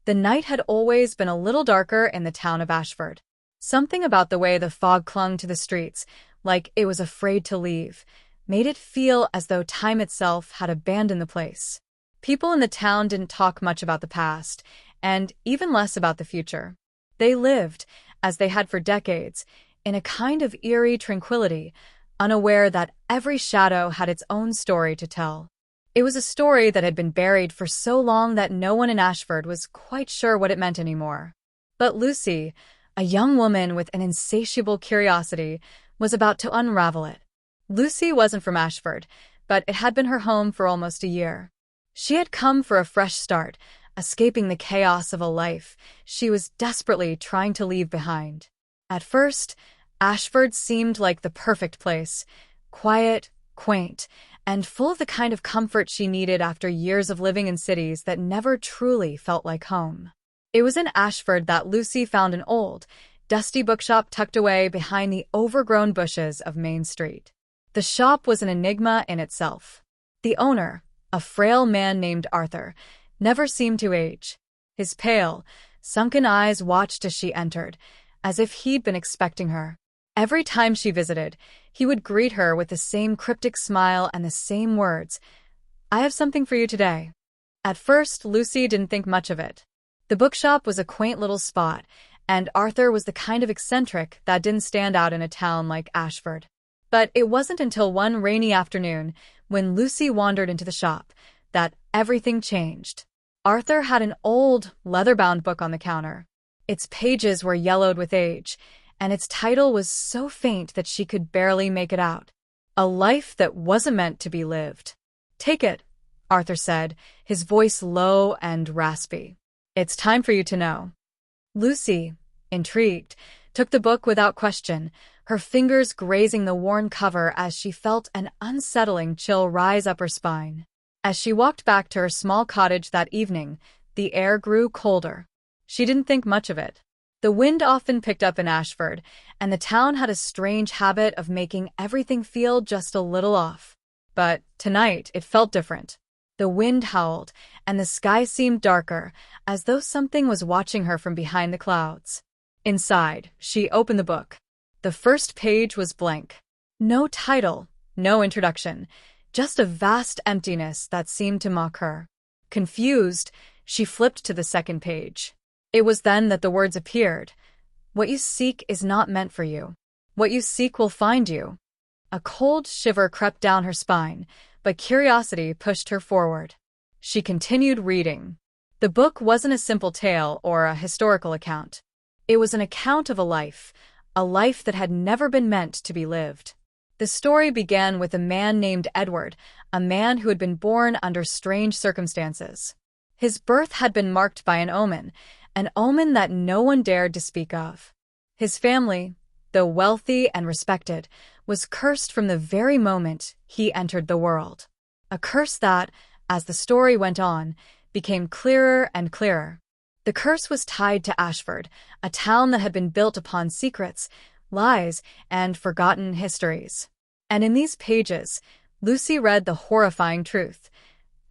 The night had always been a little darker in the town of Ashford. Something about the way the fog clung to the streets, like it was afraid to leave, made it feel as though time itself had abandoned the place. People in the town didn't talk much about the past, and even less about the future. They lived, as they had for decades, in a kind of eerie tranquility, unaware that every shadow had its own story to tell. It was a story that had been buried for so long that no one in Ashford was quite sure what it meant anymore. But Lucy, a young woman with an insatiable curiosity, was about to unravel it. Lucy wasn't from Ashford, but it had been her home for almost a year. She had come for a fresh start, escaping the chaos of a life she was desperately trying to leave behind. At first, Ashford seemed like the perfect place, quiet, quaint, and full of the kind of comfort she needed after years of living in cities that never truly felt like home. It was in Ashford that Lucy found an old, dusty bookshop tucked away behind the overgrown bushes of Main Street. The shop was an enigma in itself. The owner, a frail man named Arthur, never seemed to age. His pale, sunken eyes watched as she entered, as if he'd been expecting her. Every time she visited, he would greet her with the same cryptic smile and the same words, "I have something for you today." At first, Lucy didn't think much of it. The bookshop was a quaint little spot, and Arthur was the kind of eccentric that didn't stand out in a town like Ashford. But it wasn't until one rainy afternoon, when Lucy wandered into the shop, that everything changed. Arthur had an old, leather-bound book on the counter. Its pages were yellowed with age, and its title was so faint that she could barely make it out. A life that wasn't meant to be lived. "Take it," Arthur said, his voice low and raspy. "It's time for you to know." Lucy, intrigued, took the book without question, her fingers grazing the worn cover as she felt an unsettling chill rise up her spine. As she walked back to her small cottage that evening, the air grew colder. She didn't think much of it. The wind often picked up in Ashford, and the town had a strange habit of making everything feel just a little off. But tonight it felt different. The wind howled, and the sky seemed darker, as though something was watching her from behind the clouds. Inside, she opened the book. The first page was blank. No title, no introduction, just a vast emptiness that seemed to mock her. Confused, she flipped to the second page. It was then that the words appeared. "What you seek is not meant for you. What you seek will find you." A cold shiver crept down her spine, but curiosity pushed her forward. She continued reading. The book wasn't a simple tale or a historical account. It was an account of a life that had never been meant to be lived. The story began with a man named Edward, a man who had been born under strange circumstances. His birth had been marked by an omen that no one dared to speak of. His family, though wealthy and respected, was cursed from the very moment he entered the world. A curse that, as the story went on, became clearer and clearer. The curse was tied to Ashford, a town that had been built upon secrets, lies, and forgotten histories. And in these pages, Lucy read the horrifying truth.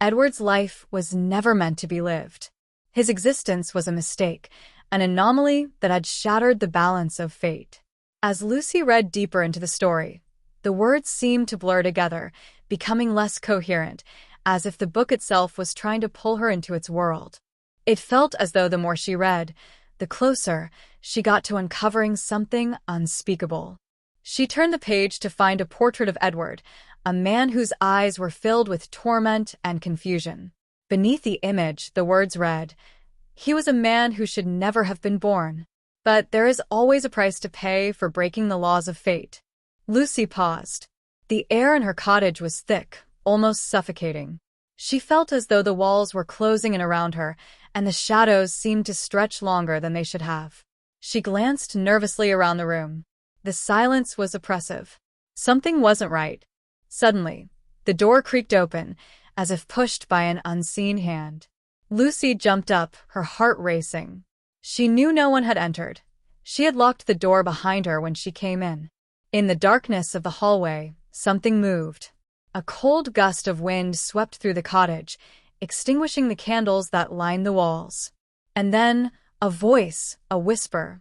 Edward's life was never meant to be lived. His existence was a mistake, an anomaly that had shattered the balance of fate. As Lucy read deeper into the story, the words seemed to blur together, becoming less coherent, as if the book itself was trying to pull her into its world. It felt as though the more she read, the closer she got to uncovering something unspeakable. She turned the page to find a portrait of Edward, a man whose eyes were filled with torment and confusion. Beneath the image, the words read, "He was a man who should never have been born. But there is always a price to pay for breaking the laws of fate." Lucy paused. The air in her cottage was thick, almost suffocating. She felt as though the walls were closing in around her, and the shadows seemed to stretch longer than they should have. She glanced nervously around the room. The silence was oppressive. Something wasn't right. Suddenly, the door creaked open, as if pushed by an unseen hand. Lucy jumped up, her heart racing. She knew no one had entered. She had locked the door behind her when she came in. In the darkness of the hallway, something moved. A cold gust of wind swept through the cottage, extinguishing the candles that lined the walls. And then, a voice, a whisper,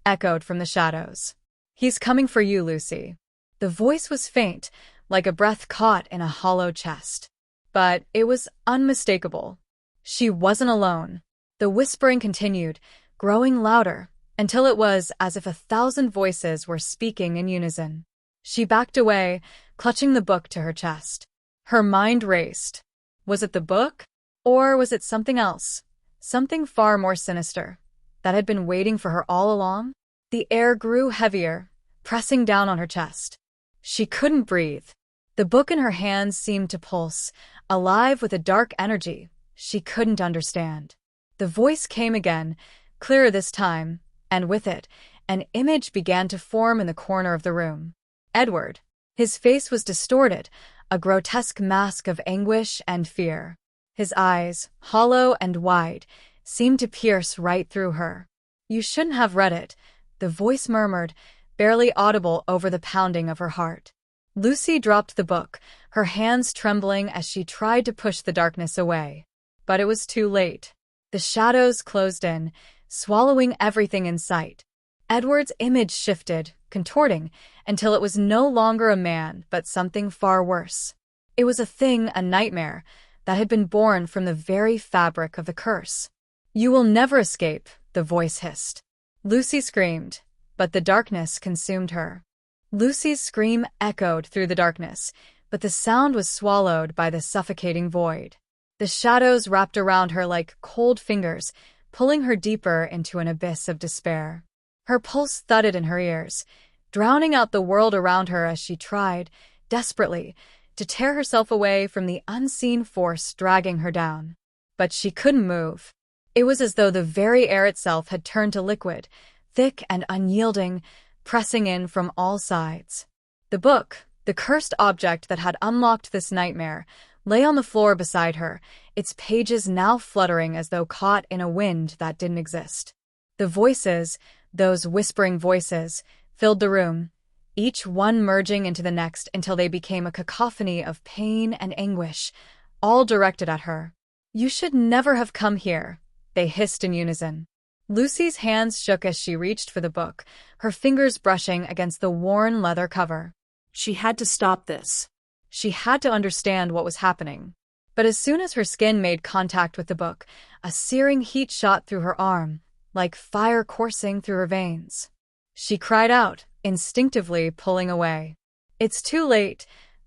echoed from the shadows. "He's coming for you, Lucy." The voice was faint, like a breath caught in a hollow chest. But it was unmistakable. She wasn't alone. The whispering continued, growing louder, until it was as if 1,000 voices were speaking in unison. She backed away, clutching the book to her chest. Her mind raced. Was it the book? Or was it something else? Something far more sinister, that had been waiting for her all along? The air grew heavier, pressing down on her chest. She couldn't breathe. The book in her hands seemed to pulse, alive with a dark energy she couldn't understand. The voice came again, clearer this time, and with it, an image began to form in the corner of the room. Edward. His face was distorted, a grotesque mask of anguish and fear. His eyes, hollow and wide, seemed to pierce right through her. "You shouldn't have read it," the voice murmured, barely audible over the pounding of her heart. Lucy dropped the book, her hands trembling as she tried to push the darkness away. But it was too late. The shadows closed in, swallowing everything in sight. Edward's image shifted, contorting, until it was no longer a man but something far worse. It was a thing, a nightmare, that had been born from the very fabric of the curse. "You will never escape," the voice hissed. Lucy screamed, but the darkness consumed her. Lucy's scream echoed through the darkness, but the sound was swallowed by the suffocating void. The shadows wrapped around her like cold fingers, pulling her deeper into an abyss of despair. Her pulse thudded in her ears, drowning out the world around her as she tried, desperately, to tear herself away from the unseen force dragging her down. But she couldn't move. It was as though the very air itself had turned to liquid, thick and unyielding, pressing in from all sides. The book, the cursed object that had unlocked this nightmare, lay on the floor beside her, its pages now fluttering as though caught in a wind that didn't exist. The voices, those whispering voices, filled the room, each one merging into the next until they became a cacophony of pain and anguish, all directed at her. "You should never have come here," they hissed in unison. Lucy's hands shook as she reached for the book, her fingers brushing against the worn leather cover. She had to stop this. She had to understand what was happening. But as soon as her skin made contact with the book, a searing heat shot through her arm, like fire coursing through her veins. She cried out, instinctively pulling away. "It's too late,"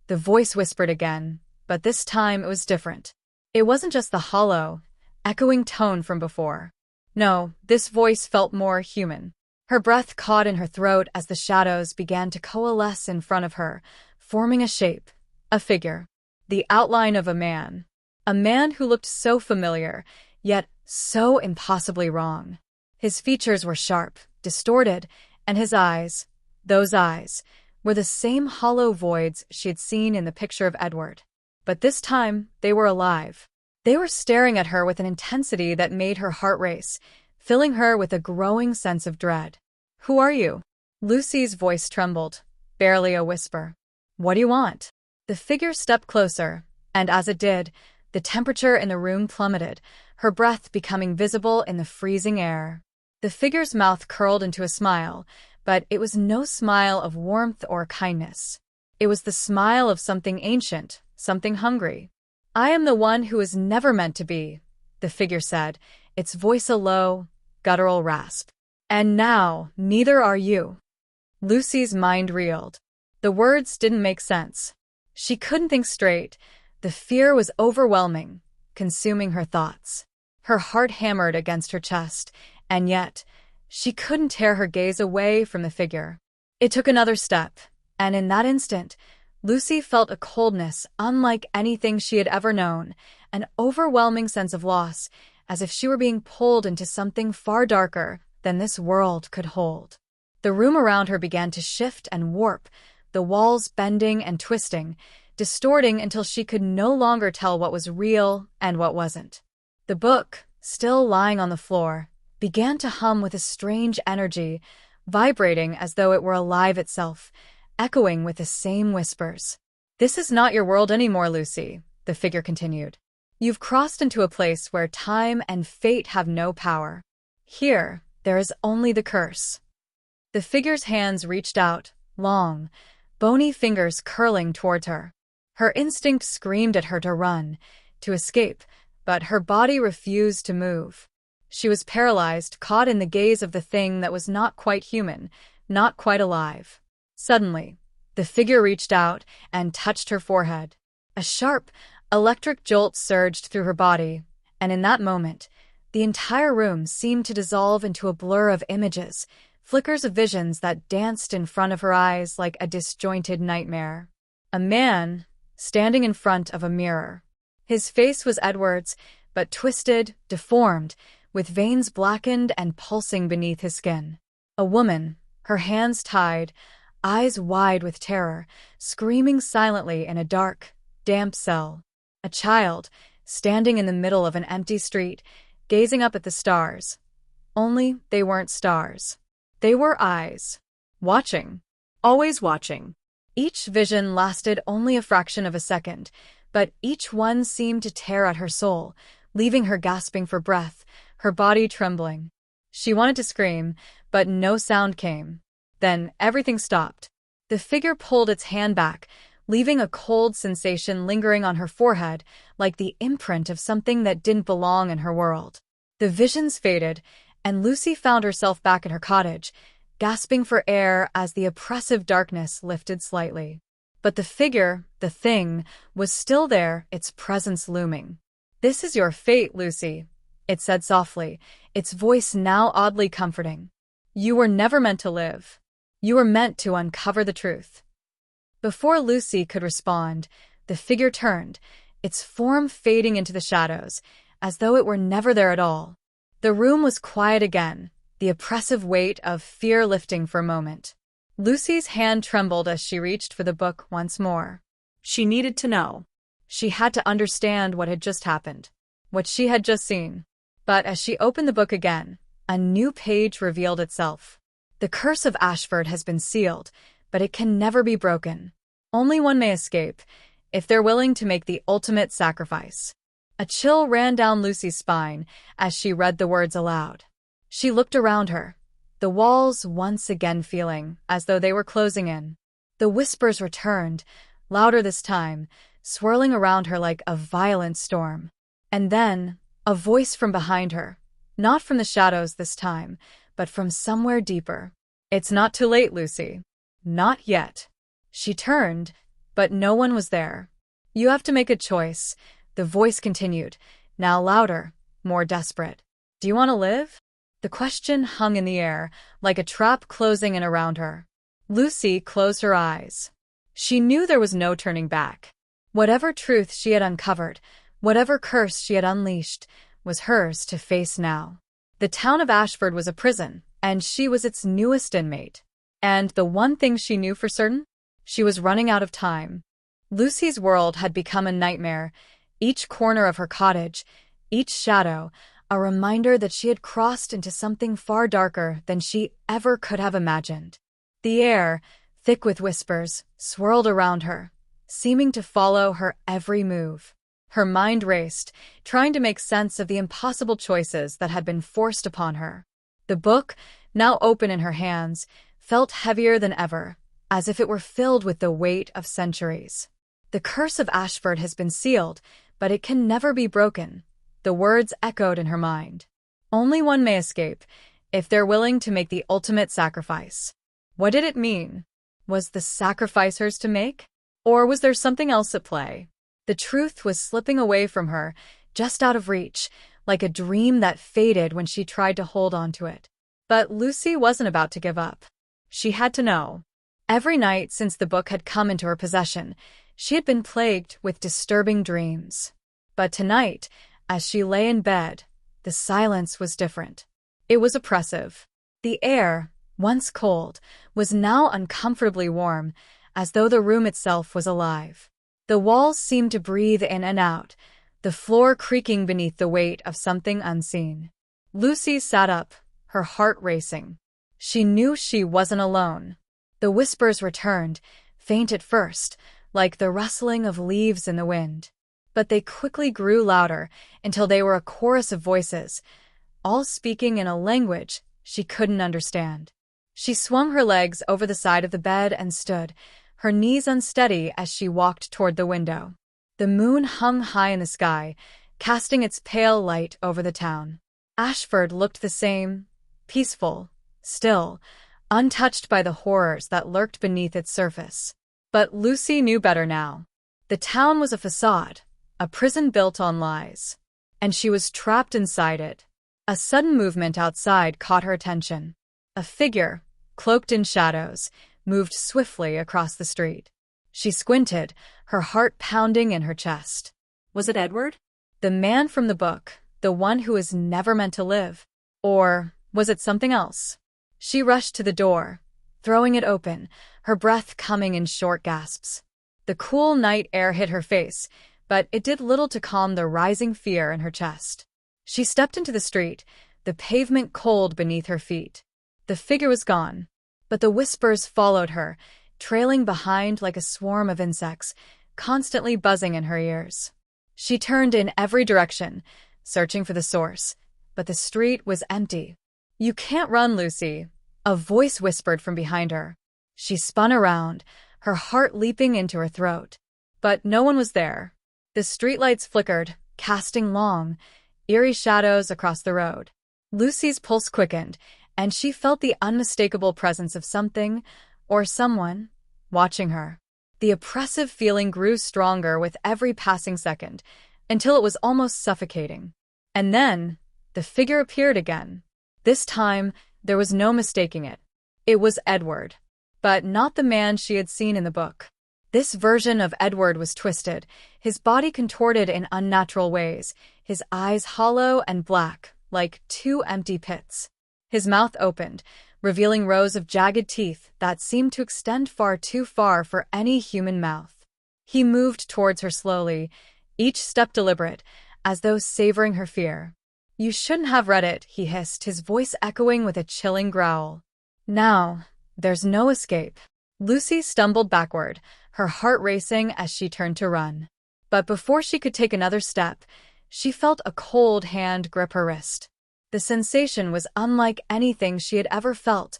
the voice whispered again, but this time it was different. It wasn't just the hollow, echoing tone from before. No, this voice felt more human. Her breath caught in her throat as the shadows began to coalesce in front of her, forming a shape, a figure, the outline of a man. A man who looked so familiar, yet so impossibly wrong. His features were sharp, distorted, and his eyes, those eyes, were the same hollow voids she had seen in the picture of Edward. But this time, they were alive. They were staring at her with an intensity that made her heart race, filling her with a growing sense of dread. "Who are you?" Lucy's voice trembled, barely a whisper. "What do you want?" The figure stepped closer, and as it did, the temperature in the room plummeted, her breath becoming visible in the freezing air. The figure's mouth curled into a smile, but it was no smile of warmth or kindness. It was the smile of something ancient, something hungry. "I am the one who is never meant to be," the figure said, its voice a low, guttural rasp. "And now, neither are you." Lucy's mind reeled. The words didn't make sense. She couldn't think straight. The fear was overwhelming, consuming her thoughts. Her heart hammered against her chest, and yet, she couldn't tear her gaze away from the figure. It took another step, and in that instant, Lucy felt a coldness unlike anything she had ever known, an overwhelming sense of loss, as if she were being pulled into something far darker than this world could hold. The room around her began to shift and warp, the walls bending and twisting, distorting until she could no longer tell what was real and what wasn't. The book, still lying on the floor, began to hum with a strange energy, vibrating as though it were alive itself, echoing with the same whispers. "This is not your world anymore, Lucy," the figure continued. You've crossed into a place where time and fate have no power. Here, there is only the curse. The figure's hands reached out, long, bony fingers curling towards her. Her instinct screamed at her to run, to escape, but her body refused to move. She was paralyzed, caught in the gaze of the thing that was not quite human, not quite alive. Suddenly, the figure reached out and touched her forehead. A sharp, electric jolt surged through her body, and in that moment, the entire room seemed to dissolve into a blur of images, flickers of visions that danced in front of her eyes like a disjointed nightmare. A man, standing in front of a mirror. His face was Edward's, but twisted, deformed, with veins blackened and pulsing beneath his skin. A woman, her hands tied, eyes wide with terror, screaming silently in a dark, damp cell. A child, standing in the middle of an empty street, gazing up at the stars. Only they weren't stars. They were eyes. Watching. Always watching. Each vision lasted only a fraction of a second, but each one seemed to tear at her soul, leaving her gasping for breath, her body trembling. She wanted to scream, but no sound came. Then everything stopped. The figure pulled its hand back, leaving a cold sensation lingering on her forehead, like the imprint of something that didn't belong in her world. The visions faded, and Lucy found herself back in her cottage, gasping for air as the oppressive darkness lifted slightly. But the figure, the thing, was still there, its presence looming. "This is your fate, Lucy," it said softly, its voice now oddly comforting. "You were never meant to live. You were meant to uncover the truth." Before Lucy could respond, the figure turned, its form fading into the shadows, as though it were never there at all. The room was quiet again, the oppressive weight of fear lifting for a moment. Lucy's hand trembled as she reached for the book once more. She needed to know. She had to understand what had just happened, what she had just seen. But as she opened the book again, a new page revealed itself. The curse of Ashford has been sealed, but it can never be broken. Only one may escape, if they're willing to make the ultimate sacrifice. A chill ran down Lucy's spine as she read the words aloud. She looked around her, the walls once again feeling as though they were closing in. The whispers returned, louder this time, swirling around her like a violent storm. And then, a voice from behind her, not from the shadows this time, but from somewhere deeper. "It's not too late, Lucy. Not yet." She turned, but no one was there. "You have to make a choice," the voice continued, now louder, more desperate. "Do you want to live?" The question hung in the air, like a trap closing in around her. Lucy closed her eyes. She knew there was no turning back. Whatever truth she had uncovered, whatever curse she had unleashed, was hers to face now. The town of Ashford was a prison, and she was its newest inmate. And the one thing she knew for certain? She was running out of time. Lucy's world had become a nightmare, each corner of her cottage, each shadow, a reminder that she had crossed into something far darker than she ever could have imagined. The air, thick with whispers, swirled around her, seeming to follow her every move. Her mind raced, trying to make sense of the impossible choices that had been forced upon her. The book, now open in her hands, felt heavier than ever, as if it were filled with the weight of centuries. "The curse of Ashford has been sealed, but it can never be broken," the words echoed in her mind. "Only one may escape, if they're willing to make the ultimate sacrifice." What did it mean? Was the sacrifice hers to make? Or was there something else at play? The truth was slipping away from her, just out of reach, like a dream that faded when she tried to hold on to it. But Lucy wasn't about to give up. She had to know. Every night since the book had come into her possession, she had been plagued with disturbing dreams. But tonight, as she lay in bed, the silence was different. It was oppressive. The air, once cold, was now uncomfortably warm, as though the room itself was alive. The walls seemed to breathe in and out, the floor creaking beneath the weight of something unseen. Lucy sat up, her heart racing. She knew she wasn't alone. The whispers returned, faint at first, like the rustling of leaves in the wind. But they quickly grew louder until they were a chorus of voices, all speaking in a language she couldn't understand. She swung her legs over the side of the bed and stood, her knees unsteady as she walked toward the window. The moon hung high in the sky, casting its pale light over the town. Ashford looked the same, peaceful, still, untouched by the horrors that lurked beneath its surface. But Lucy knew better now. The town was a facade, a prison built on lies, and she was trapped inside it. A sudden movement outside caught her attention. A figure, cloaked in shadows, moved swiftly across the street. She squinted, her heart pounding in her chest. Was it Edward? The man from the book, the one who was never meant to live? Or was it something else? She rushed to the door, throwing it open, her breath coming in short gasps. The cool night air hit her face, but it did little to calm the rising fear in her chest. She stepped into the street, the pavement cold beneath her feet. The figure was gone, but the whispers followed her, trailing behind like a swarm of insects, constantly buzzing in her ears. She turned in every direction, searching for the source, but the street was empty. "You can't run, Lucy," a voice whispered from behind her. She spun around, her heart leaping into her throat. But no one was there. The streetlights flickered, casting long, eerie shadows across the road. Lucy's pulse quickened, and she felt the unmistakable presence of something, or someone, watching her. The oppressive feeling grew stronger with every passing second, until it was almost suffocating. And then, the figure appeared again. This time, there was no mistaking it. It was Edward, but not the man she had seen in the book. This version of Edward was twisted, his body contorted in unnatural ways, his eyes hollow and black, like two empty pits. His mouth opened, revealing rows of jagged teeth that seemed to extend far too far for any human mouth. He moved towards her slowly, each step deliberate, as though savoring her fear. "You shouldn't have read it," he hissed, his voice echoing with a chilling growl. "Now, there's no escape." Lucy stumbled backward, her heart racing as she turned to run. But before she could take another step, she felt a cold hand grip her wrist. The sensation was unlike anything she had ever felt,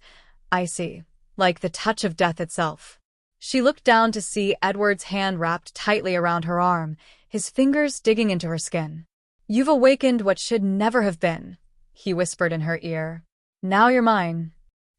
icy, like the touch of death itself. She looked down to see Edward's hand wrapped tightly around her arm, his fingers digging into her skin. "You've awakened what should never have been," he whispered in her ear. "Now you're mine."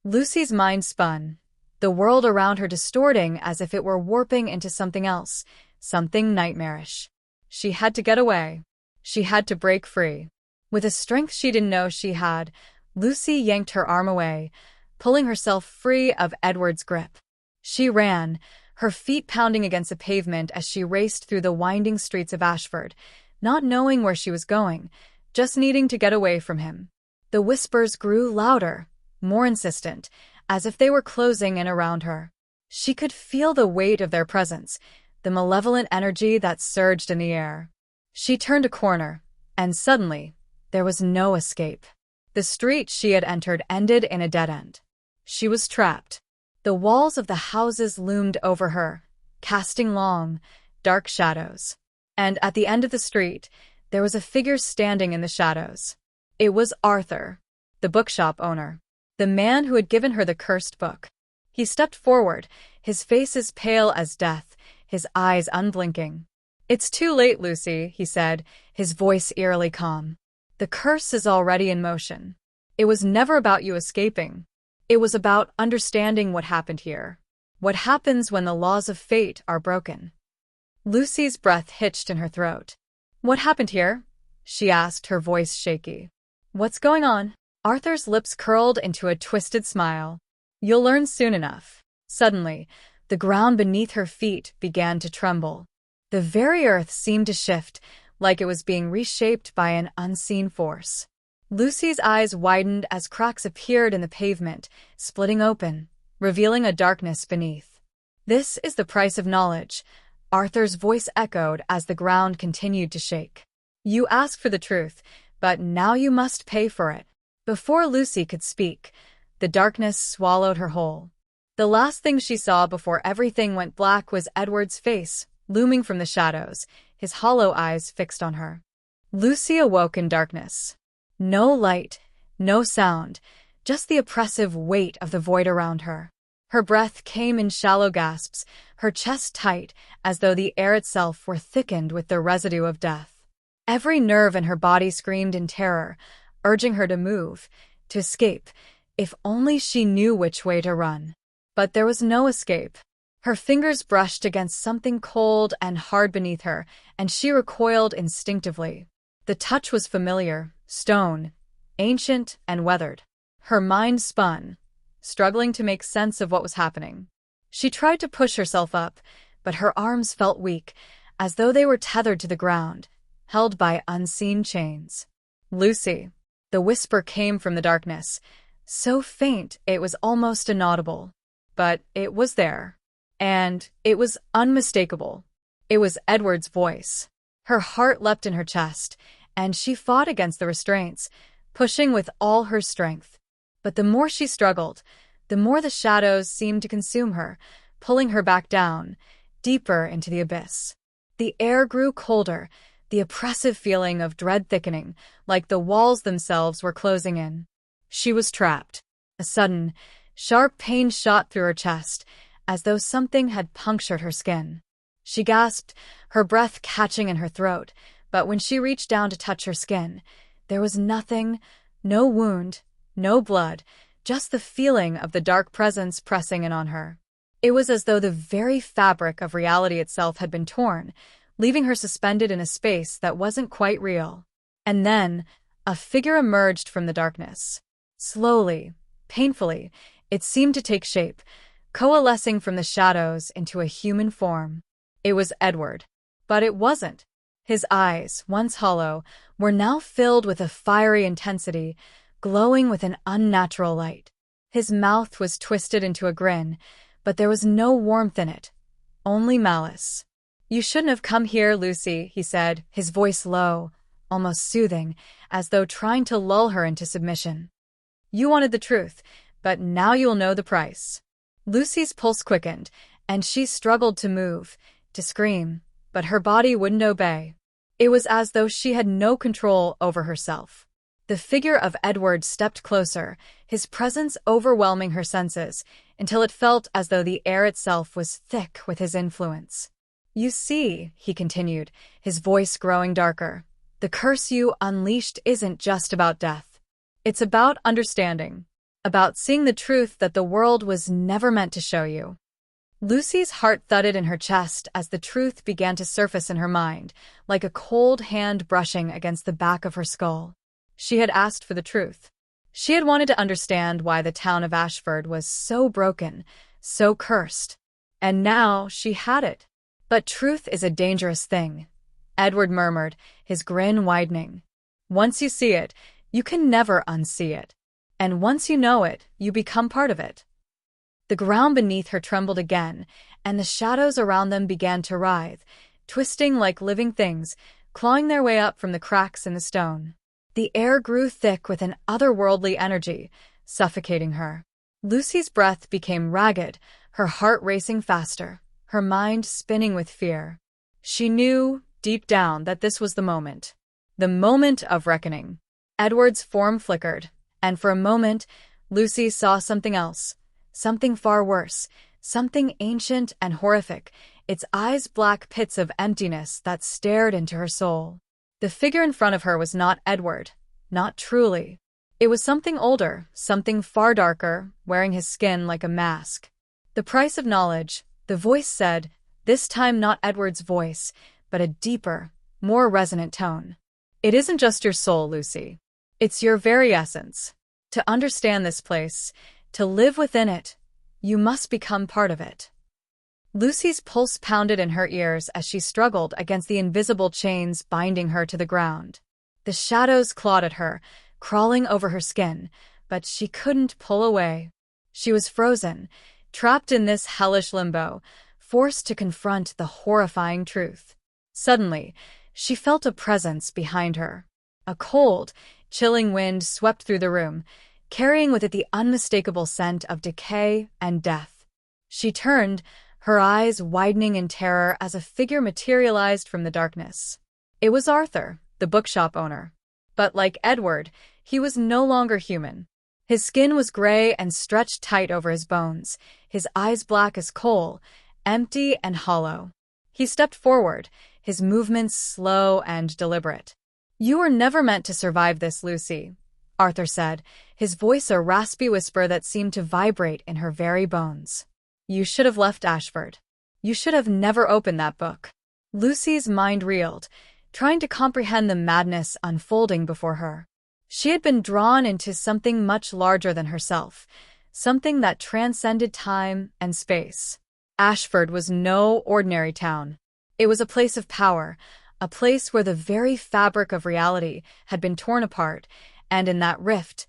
Lucy's mind spun, the world around her distorting as if it were warping into something else, something nightmarish. She had to get away. She had to break free. With a strength she didn't know she had, Lucy yanked her arm away, pulling herself free of Edward's grip. She ran, her feet pounding against the pavement as she raced through the winding streets of Ashford, not knowing where she was going, just needing to get away from him. The whispers grew louder, more insistent, as if they were closing in around her. She could feel the weight of their presence, the malevolent energy that surged in the air. She turned a corner, and suddenly, there was no escape. The street she had entered ended in a dead end. She was trapped. The walls of the houses loomed over her, casting long, dark shadows. And at the end of the street, there was a figure standing in the shadows. It was Arthur, the bookshop owner, the man who had given her the cursed book. He stepped forward, his face as pale as death, his eyes unblinking. "It's too late, Lucy," he said, his voice eerily calm. "The curse is already in motion. It was never about you escaping. It was about understanding what happened here. What happens when the laws of fate are broken." Lucy's breath hitched in her throat. "What happened here?" she asked, her voice shaky. "What's going on?" Arthur's lips curled into a twisted smile. "You'll learn soon enough." Suddenly, the ground beneath her feet began to tremble. The very earth seemed to shift, like it was being reshaped by an unseen force. Lucy's eyes widened as cracks appeared in the pavement, splitting open, revealing a darkness beneath. "This is the price of knowledge," Arthur's voice echoed as the ground continued to shake. "You asked for the truth, but now you must pay for it." Before Lucy could speak, the darkness swallowed her whole. The last thing she saw before everything went black was Edward's face, looming from the shadows, his hollow eyes fixed on her. Lucy awoke in darkness. No light, no sound, just the oppressive weight of the void around her. Her breath came in shallow gasps, her chest tight, as though the air itself were thickened with the residue of death. Every nerve in her body screamed in terror, urging her to move, to escape, if only she knew which way to run. But there was no escape. Her fingers brushed against something cold and hard beneath her, and she recoiled instinctively. The touch was familiar, stone, ancient and weathered. Her mind spun, struggling to make sense of what was happening. She tried to push herself up, but her arms felt weak, as though they were tethered to the ground, held by unseen chains. "Lucy." The whisper came from the darkness, so faint it was almost inaudible. But it was there. And it was unmistakable. It was Edward's voice. Her heart leapt in her chest, and she fought against the restraints, pushing with all her strength. But the more she struggled, the more the shadows seemed to consume her, pulling her back down, deeper into the abyss. The air grew colder, the oppressive feeling of dread thickening, like the walls themselves were closing in. She was trapped. A sudden, sharp pain shot through her chest, as though something had punctured her skin. She gasped, her breath catching in her throat, but when she reached down to touch her skin, there was nothing, no wound, no blood, just the feeling of the dark presence pressing in on her. It was as though the very fabric of reality itself had been torn, leaving her suspended in a space that wasn't quite real. And then, a figure emerged from the darkness. Slowly, painfully, it seemed to take shape, coalescing from the shadows into a human form. It was Edward. But it wasn't. His eyes, once hollow, were now filled with a fiery intensity, glowing with an unnatural light. His mouth was twisted into a grin, but there was no warmth in it, only malice. "You shouldn't have come here, Lucy," he said, his voice low, almost soothing, as though trying to lull her into submission. "You wanted the truth, but now you'll know the price." Lucy's pulse quickened, and she struggled to move, to scream, but her body wouldn't obey. It was as though she had no control over herself. The figure of Edward stepped closer, his presence overwhelming her senses, until it felt as though the air itself was thick with his influence. "You see," he continued, his voice growing darker, "the curse you unleashed isn't just about death. It's about understanding, about seeing the truth that the world was never meant to show you." Lucy's heart thudded in her chest as the truth began to surface in her mind, like a cold hand brushing against the back of her skull. She had asked for the truth. She had wanted to understand why the town of Ashford was so broken, so cursed. And now she had it. "But truth is a dangerous thing," Edward murmured, his grin widening. "Once you see it, you can never unsee it. And once you know it, you become part of it." The ground beneath her trembled again, and the shadows around them began to writhe, twisting like living things, clawing their way up from the cracks in the stone. The air grew thick with an otherworldly energy, suffocating her. Lucy's breath became ragged, her heart racing faster, her mind spinning with fear. She knew, deep down, that this was the moment of reckoning. Edward's form flickered, and for a moment, Lucy saw something else, something far worse, something ancient and horrific, its eyes black pits of emptiness that stared into her soul. The figure in front of her was not Edward, not truly. It was something older, something far darker, wearing his skin like a mask. "The price of knowledge," the voice said, this time not Edward's voice, but a deeper, more resonant tone. "It isn't just your soul, Lucy. It's your very essence. To understand this place, to live within it, you must become part of it." Lucy's pulse pounded in her ears as she struggled against the invisible chains binding her to the ground. The shadows clawed at her, crawling over her skin, but she couldn't pull away. She was frozen, trapped in this hellish limbo, forced to confront the horrifying truth. Suddenly, she felt a presence behind her. A cold, chilling wind swept through the room, carrying with it the unmistakable scent of decay and death. She turned, her eyes widening in terror as a figure materialized from the darkness. It was Arthur, the bookshop owner. But like Edward, he was no longer human. His skin was gray and stretched tight over his bones, his eyes black as coal, empty and hollow. He stepped forward, his movements slow and deliberate. "You were never meant to survive this, Lucy," Arthur said, his voice a raspy whisper that seemed to vibrate in her very bones. "You should have left Ashford. You should have never opened that book." Lucy's mind reeled, trying to comprehend the madness unfolding before her. She had been drawn into something much larger than herself, something that transcended time and space. Ashford was no ordinary town. It was a place of power, a place where the very fabric of reality had been torn apart, and in that rift,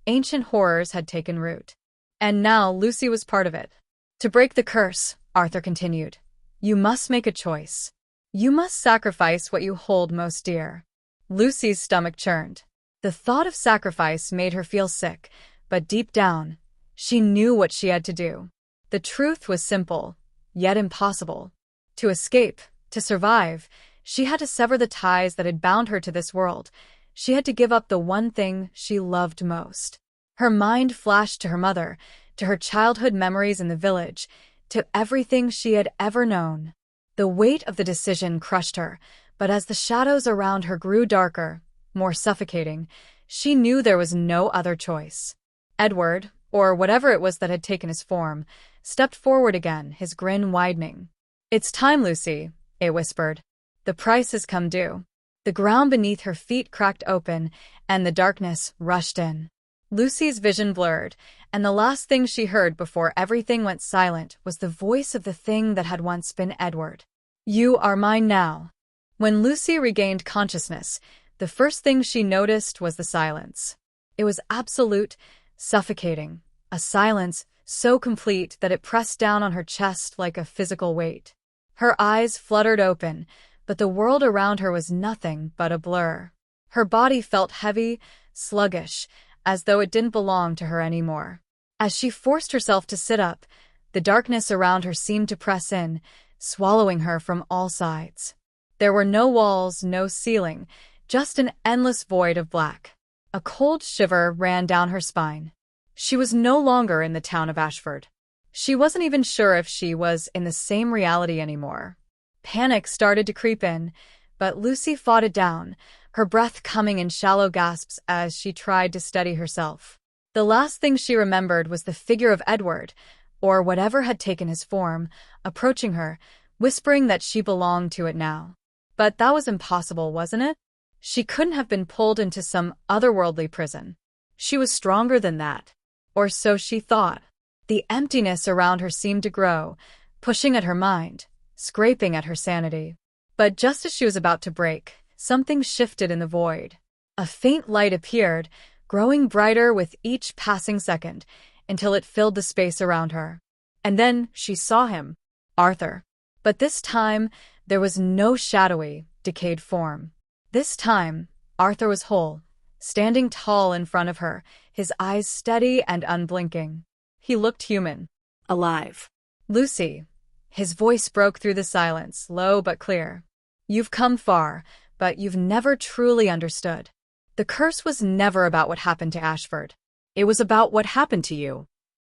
ancient horrors had taken root. And now Lucy was part of it. "To break the curse," Arthur continued, "you must make a choice. You must sacrifice what you hold most dear." Lucy's stomach churned. The thought of sacrifice made her feel sick, but deep down, she knew what she had to do. The truth was simple, yet impossible. To escape, to survive, she had to sever the ties that had bound her to this world. She had to give up the one thing she loved most. Her mind flashed to her mother, to her childhood memories in the village, to everything she had ever known. The weight of the decision crushed her, but as the shadows around her grew darker, more suffocating, she knew there was no other choice. Edward, or whatever it was that had taken his form, stepped forward again, his grin widening. "It's time, Lucy," it whispered. "The price has come due." The ground beneath her feet cracked open, and the darkness rushed in. Lucy's vision blurred, and the last thing she heard before everything went silent was the voice of the thing that had once been Edward. "You are mine now." When Lucy regained consciousness, the first thing she noticed was the silence. It was absolute, suffocating, a silence so complete that it pressed down on her chest like a physical weight. Her eyes fluttered open, but the world around her was nothing but a blur. Her body felt heavy, sluggish, as though it didn't belong to her anymore. As she forced herself to sit up, the darkness around her seemed to press in, swallowing her from all sides. There were no walls, no ceiling, just an endless void of black. A cold shiver ran down her spine. She was no longer in the town of Ashford. She wasn't even sure if she was in the same reality anymore. Panic started to creep in, but Lucy fought it down, her breath coming in shallow gasps as she tried to steady herself. The last thing she remembered was the figure of Edward, or whatever had taken his form, approaching her, whispering that she belonged to it now. But that was impossible, wasn't it? She couldn't have been pulled into some otherworldly prison. She was stronger than that. Or so she thought. The emptiness around her seemed to grow, pushing at her mind, scraping at her sanity. But just as she was about to break, something shifted in the void. A faint light appeared, growing brighter with each passing second, until it filled the space around her. And then she saw him, Arthur. But this time, there was no shadowy, decayed form. This time, Arthur was whole, standing tall in front of her, his eyes steady and unblinking. He looked human, alive. "Lucy," his voice broke through the silence, low but clear. "You've come far, but you've never truly understood. The curse was never about what happened to Ashford. It was about what happened to you."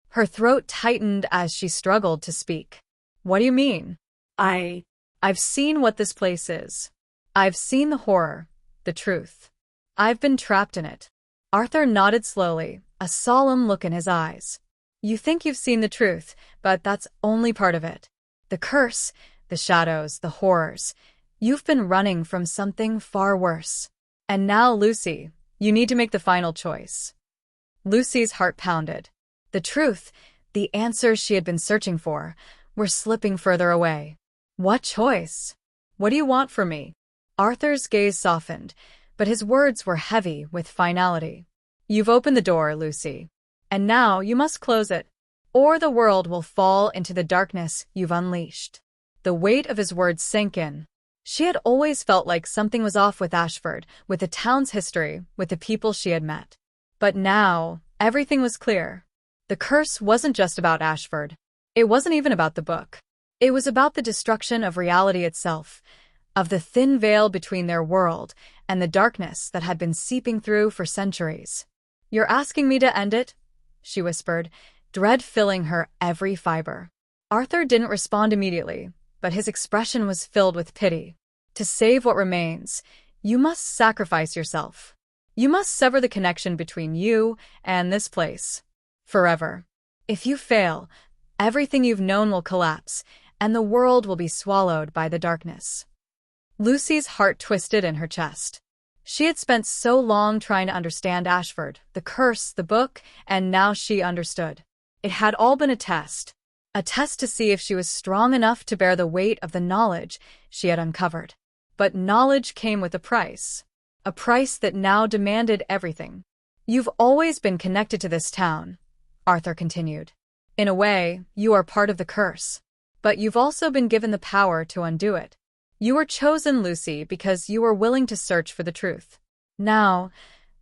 Her throat tightened as she struggled to speak. "What do you mean?" I've seen what this place is. I've seen the horror, the truth. I've been trapped in it." Arthur nodded slowly, a solemn look in his eyes. "You think you've seen the truth, but that's only part of it. The curse, the shadows, the horrors. You've been running from something far worse. And now, Lucy, you need to make the final choice." Lucy's heart pounded. The truth, the answers she had been searching for, were slipping further away. "What choice? What do you want from me?" Arthur's gaze softened, but his words were heavy with finality. "You've opened the door, Lucy. And now you must close it, or the world will fall into the darkness you've unleashed." The weight of his words sank in. She had always felt like something was off with Ashford, with the town's history, with the people she had met. But now, everything was clear. The curse wasn't just about Ashford. It wasn't even about the book. It was about the destruction of reality itself, of the thin veil between their world and the darkness that had been seeping through for centuries. "You're asking me to end it?" she whispered, dread filling her every fiber. Arthur didn't respond immediately, but his expression was filled with pity. "To save what remains, you must sacrifice yourself. You must sever the connection between you and this place. Forever. If you fail, everything you've known will collapse, and the world will be swallowed by the darkness." Lucy's heart twisted in her chest. She had spent so long trying to understand Ashford, the curse, the book, and now she understood. It had all been a test to see if she was strong enough to bear the weight of the knowledge she had uncovered. But knowledge came with a price that now demanded everything. "You've always been connected to this town," Arthur continued. "In a way, you are part of the curse. But you've also been given the power to undo it. You were chosen, Lucy, because you were willing to search for the truth. Now,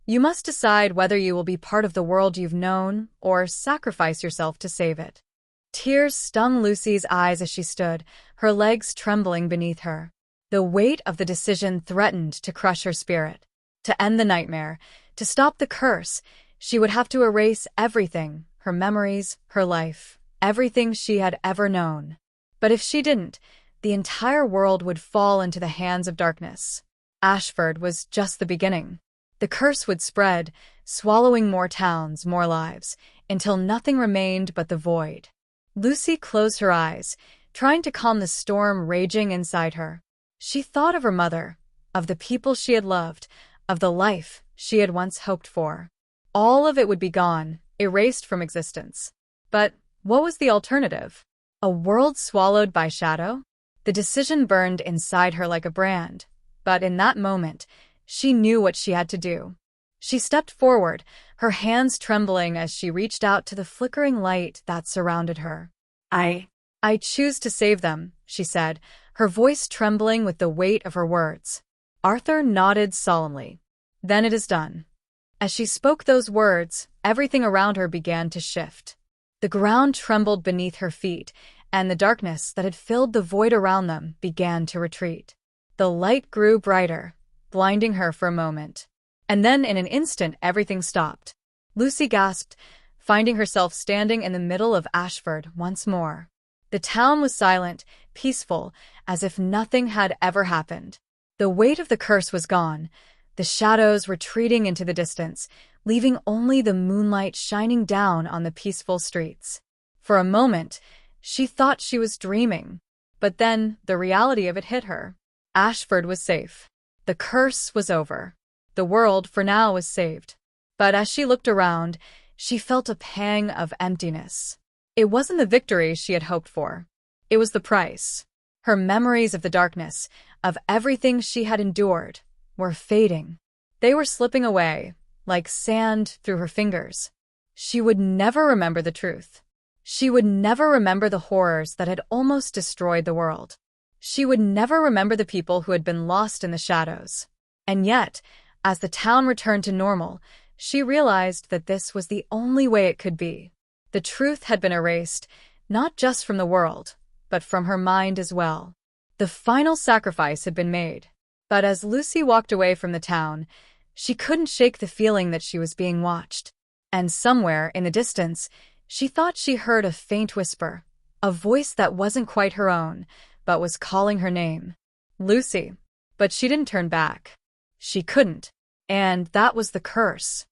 you must decide whether you will be part of the world you've known or sacrifice yourself to save it." Tears stung Lucy's eyes as she stood, her legs trembling beneath her. The weight of the decision threatened to crush her spirit. To end the nightmare, to stop the curse, she would have to erase everything, her memories, her life, everything she had ever known. But if she didn't, the entire world would fall into the hands of darkness. Ashford was just the beginning. The curse would spread, swallowing more towns, more lives, until nothing remained but the void. Lucy closed her eyes, trying to calm the storm raging inside her. She thought of her mother, of the people she had loved, of the life she had once hoped for. All of it would be gone, erased from existence. But what was the alternative? A world swallowed by shadow? The decision burned inside her like a brand, but in that moment, she knew what she had to do. She stepped forward, her hands trembling as she reached out to the flickering light that surrounded her. I choose to save them," she said, her voice trembling with the weight of her words. Arthur nodded solemnly. "Then it is done." As she spoke those words, everything around her began to shift. The ground trembled beneath her feet, and the darkness that had filled the void around them began to retreat. The light grew brighter, blinding her for a moment. And then in an instant everything stopped. Lucy gasped, finding herself standing in the middle of Ashford once more. The town was silent, peaceful, as if nothing had ever happened. The weight of the curse was gone, the shadows retreating into the distance, leaving only the moonlight shining down on the peaceful streets. For a moment, she thought she was dreaming, but then the reality of it hit her. Ashford was safe. The curse was over. The world, for now, was saved. But as she looked around, she felt a pang of emptiness. It wasn't the victory she had hoped for. It was the price. Her memories of the darkness, of everything she had endured, were fading. They were slipping away, like sand through her fingers. She would never remember the truth. She would never remember the horrors that had almost destroyed the world. She would never remember the people who had been lost in the shadows. And yet, as the town returned to normal, she realized that this was the only way it could be. The truth had been erased, not just from the world, but from her mind as well. The final sacrifice had been made. But as Lucy walked away from the town, she couldn't shake the feeling that she was being watched. And somewhere in the distance, she thought she heard a faint whisper, a voice that wasn't quite her own, but was calling her name. Lucy. But she didn't turn back. She couldn't. And that was the curse.